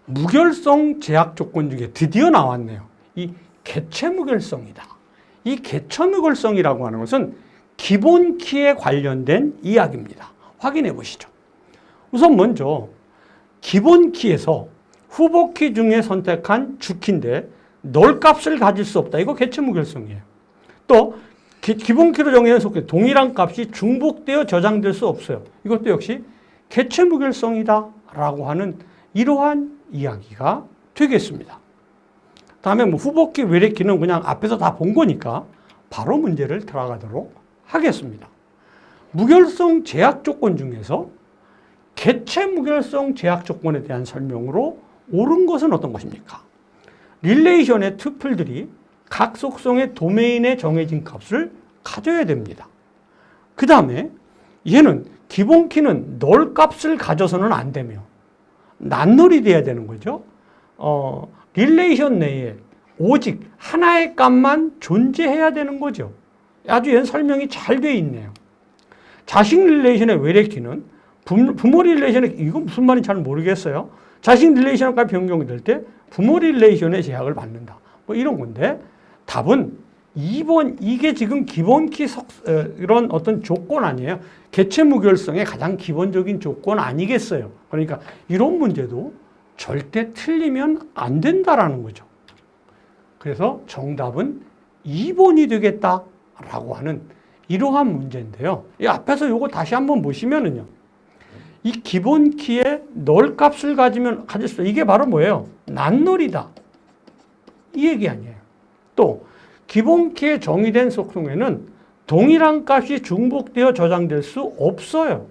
무결성 제약 조건 중에 드디어 나왔네요. 이 개체 무결성이다. 이 개체 무결성이라고 하는 것은 기본 키에 관련된 이야기입니다. 확인해 보시죠. 우선 먼저 기본 키에서 후보 키 중에 선택한 주키인데 널 값을 가질 수 없다. 이거 개체 무결성이에요. 또 기본 키로 정의된 속도 동일한 값이 중복되어 저장될 수 없어요. 이것도 역시 개체 무결성이다 라고 하는 이러한 이야기가 되겠습니다. 다음에 뭐 후보키, 외래키는 그냥 앞에서 다 본 거니까 바로 문제를 들어가도록 하겠습니다. 무결성 제약 조건 중에서 개체 무결성 제약 조건에 대한 설명으로 옳은 것은 어떤 것입니까? 릴레이션의 튜플들이 각 속성의 도메인에 정해진 값을 가져야 됩니다. 그 다음에 얘는 기본 키는 널 값을 가져서는 안 되며 낱널이 돼야 되는 거죠. 릴레이션 내에 오직 하나의 값만 존재해야 되는 거죠. 아주 얘는 설명이 잘 돼 있네요. 자식 릴레이션의 외래키는 부모 릴레이션의, 이건 무슨 말인지 잘 모르겠어요. 자식 릴레이션과 변경될 때 부모 릴레이션의 제약을 받는다. 뭐 이런 건데 답은 2번, 이게 지금 기본키 이런 어떤 조건 아니에요. 개체 무결성의 가장 기본적인 조건 아니겠어요. 그러니까 이런 문제도 절대 틀리면 안 된다라는 거죠. 그래서 정답은 2번이 되겠다라고 하는 이러한 문제인데요. 이 앞에서 요거 다시 한번 보시면은요. 이 기본 키의 널 값을 가질 수, 이게 바로 뭐예요? 낱널이다. 이 얘기 아니에요. 또 기본 키에 정의된 속성에는 동일한 값이 중복되어 저장될 수 없어요.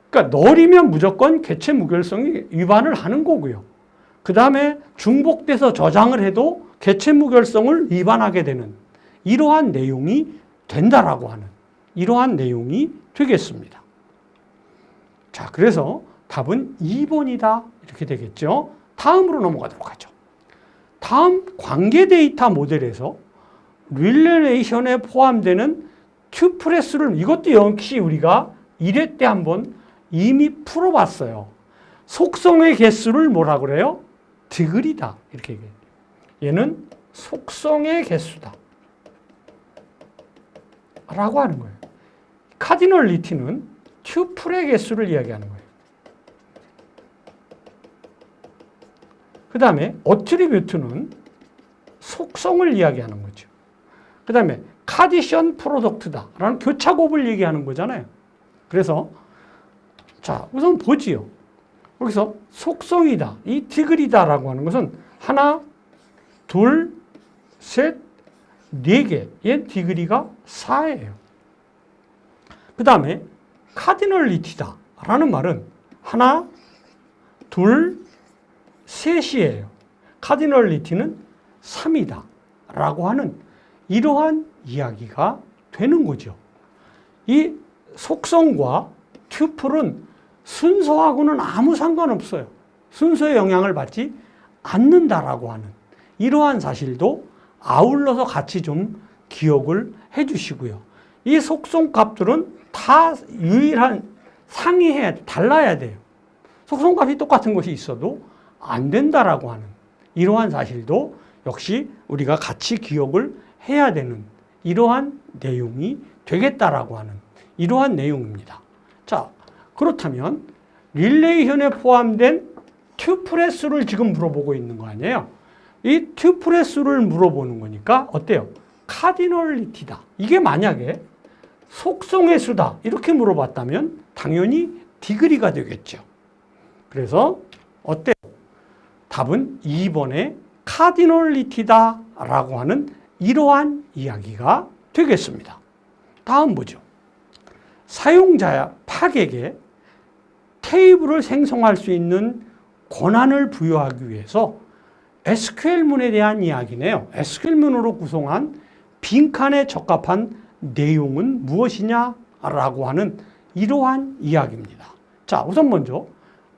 그러니까 널이면 무조건 개체 무결성이 위반을 하는 거고요. 그 다음에 중복돼서 저장을 해도 개체 무결성을 위반하게 되는 이러한 내용이 된다라고 하는 이러한 내용이 되겠습니다. 자, 그래서 답은 2번이다. 이렇게 되겠죠. 다음으로 넘어가도록 하죠. 다음 관계 데이터 모델에서 릴레이션에 포함되는 튜플의 수를, 이것도 역시 우리가 1회 때 한번 이미 풀어봤어요. 속성의 개수를 뭐라 그래요? 디그리다. 이렇게 얘기해요. 얘는 속성의 개수다. 라고 하는 거예요. 카디널리티는 튜플의 개수를 이야기하는 거예요. 그 다음에 어트리뷰트는 속성을 이야기하는 거죠. 그 다음에 카디션 프로덕트다 라는 교차곱을 얘기하는 거잖아요. 그래서 자, 우선 보지요. 여기서 속성이다, 이 디그리다 라고 하는 것은 하나, 둘, 셋, 네 개. 얘 디그리가 4예요. 그 다음에 카디널리티다 라는 말은 하나, 둘, 셋이에요. 카디널리티는 3이다 라고 하는 이러한 이야기가 되는 거죠. 이 속성과 튜플은 순서하고는 아무 상관없어요. 순서에 영향을 받지 않는다라고 하는 이러한 사실도 아울러서 같이 좀 기억을 해 주시고요. 이 속성 값들은 다 유일한 상이해야, 달라야 돼요. 속성 값이 똑같은 것이 있어도 안 된다라고 하는 이러한 사실도 역시 우리가 같이 기억을 해야 되는 이러한 내용이 되겠다라고 하는 이러한 내용입니다. 자, 그렇다면 릴레이션에 포함된 튜플의 수를 지금 물어보고 있는 거 아니에요? 이 튜플의 수를 물어보는 거니까 어때요? 카디널리티다. 이게 만약에 속성의 수다 이렇게 물어봤다면 당연히 디그리가 되겠죠. 그래서 어때요? 답은 2번의 카디널리티다 라고 하는 이러한 이야기가 되겠습니다. 다음 보죠. 사용자 팍에게 테이블을 생성할 수 있는 권한을 부여하기 위해서 SQL문에 대한 이야기네요. SQL문으로 구성한 빈칸에 적합한 내용은 무엇이냐라고 하는 이러한 이야기입니다. 자, 우선 먼저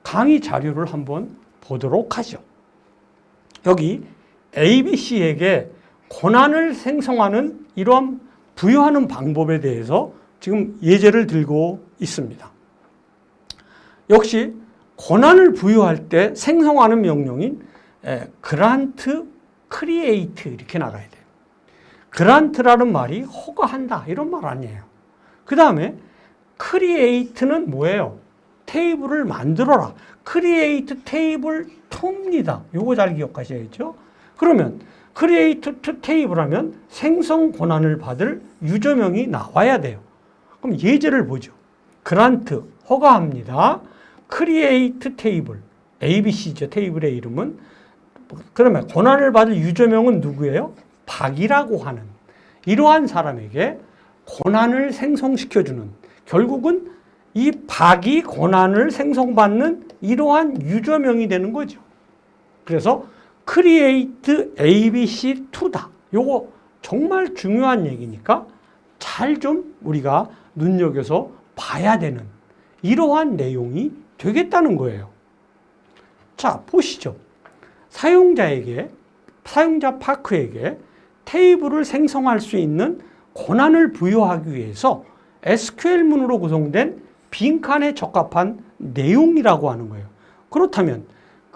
강의 자료를 한번 보도록 하죠. 여기 ABC에게 권한을 생성하는 이러한 부여하는 방법에 대해서 지금 예제를 들고 있습니다. 역시 권한을 부여할 때 생성하는 명령인 grant, create 이렇게 나가야 돼요. grant라는 말이 허가한다 이런 말 아니에요. 그 다음에 create는 뭐예요? 테이블을 만들어라. create 테이블 to입니다. 요거 잘 기억하셔야죠. 그러면 create to table 하면 생성 권한을 받을 유저명이 나와야 돼요. 그럼 예제를 보죠. grant, 허가합니다. create table, ABC죠. 테이블의 이름은. 그러면 권한을 받을 유저명은 누구예요? 박이라고 하는 이러한 사람에게 권한을 생성시켜주는, 결국은 이 박이 권한을 생성받는 이러한 유저명이 되는 거죠. 그래서 create ABC2다. 요거 정말 중요한 얘기니까 잘 좀 우리가 눈여겨서 봐야 되는 이러한 내용이 되겠다는 거예요. 자, 보시죠. 사용자 파크에게 테이블을 생성할 수 있는 권한을 부여하기 위해서 SQL문으로 구성된 빈칸에 적합한 내용이라고 하는 거예요. 그렇다면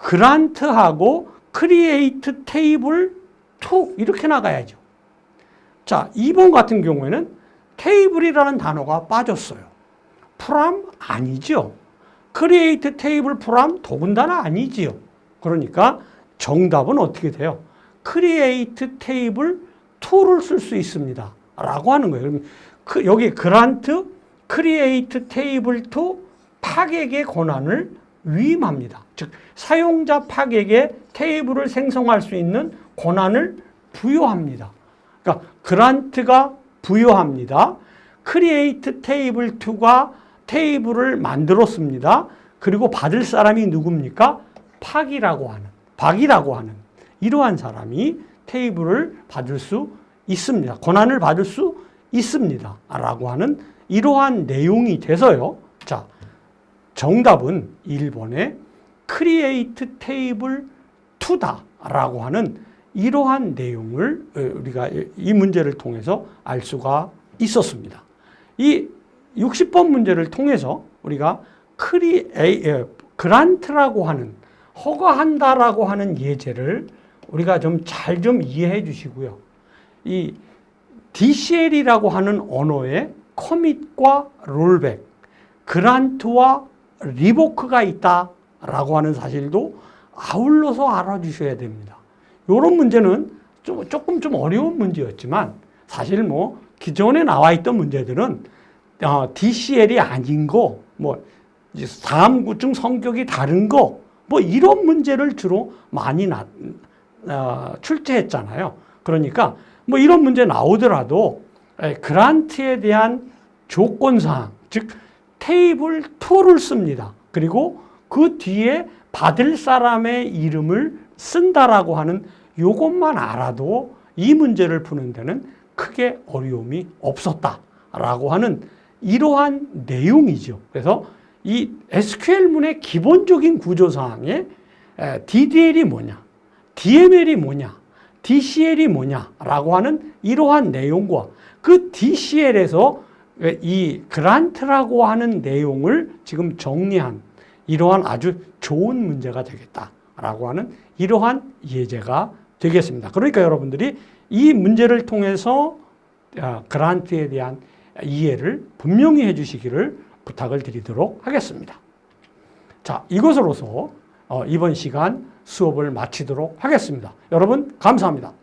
grant하고 create table to 이렇게 나가야죠. 자, 2번 같은 경우에는 테이블이라는 단어가 빠졌어요. from 아니죠. create table from 더군다나 아니지요. 그러니까 정답은 어떻게 돼요? create table to를 쓸 수 있습니다. 라고 하는 거예요. 그럼 여기 grant, create table to 팍에게 권한을 위임합니다. 즉 사용자 팍에게 테이블을 생성할 수 있는 권한을 부여합니다. 그러니까 grant가 부여합니다. create table to가 테이블을 만들었습니다. 그리고 받을 사람이 누굽니까? 박이라고 하는 이러한 사람이 테이블을 받을 수 있습니다. 권한을 받을 수 있습니다. 라고 하는 이러한 내용이 돼서요. 자, 정답은 1번에 create table to다 라고 하는 이러한 내용을 우리가 이 문제를 통해서 알 수가 있었습니다. 이 60번 문제를 통해서 우리가 grant라고 하는 허가한다라고 하는 예제를 우리가 좀 잘 좀 이해해 주시고요. 이 DCL이라고 하는 언어에 commit과 rollback, grant와 revoke가 있다라고 하는 사실도 아울러서 알아주셔야 됩니다. 이런 문제는 조금 좀 어려운 문제였지만 사실 뭐 기존에 나와 있던 문제들은 DCL이 아닌 거, 뭐 사암구증 성격이 다른 거, 뭐 이런 문제를 주로 많이 출제했잖아요. 그러니까 뭐 이런 문제 나오더라도 그란트에 대한 조건사항, 즉 테이블 2를 씁니다. 그리고 그 뒤에 받을 사람의 이름을 쓴다라고 하는 요것만 알아도 이 문제를 푸는 데는 크게 어려움이 없었다라고 하는 이러한 내용이죠. 그래서 이 SQL문의 기본적인 구조사항에 DDL이 뭐냐, DML이 뭐냐, DCL이 뭐냐라고 하는 이러한 내용과 그 DCL에서 이 그란트라고 하는 내용을 지금 정리한 이러한 아주 좋은 문제가 되겠다라고 하는 이러한 예제가 되겠습니다. 그러니까 여러분들이 이 문제를 통해서 그란트에 대한 이해를 분명히 해주시기를 부탁을 드리도록 하겠습니다. 자, 이것으로서 이번 시간 수업을 마치도록 하겠습니다. 여러분 감사합니다.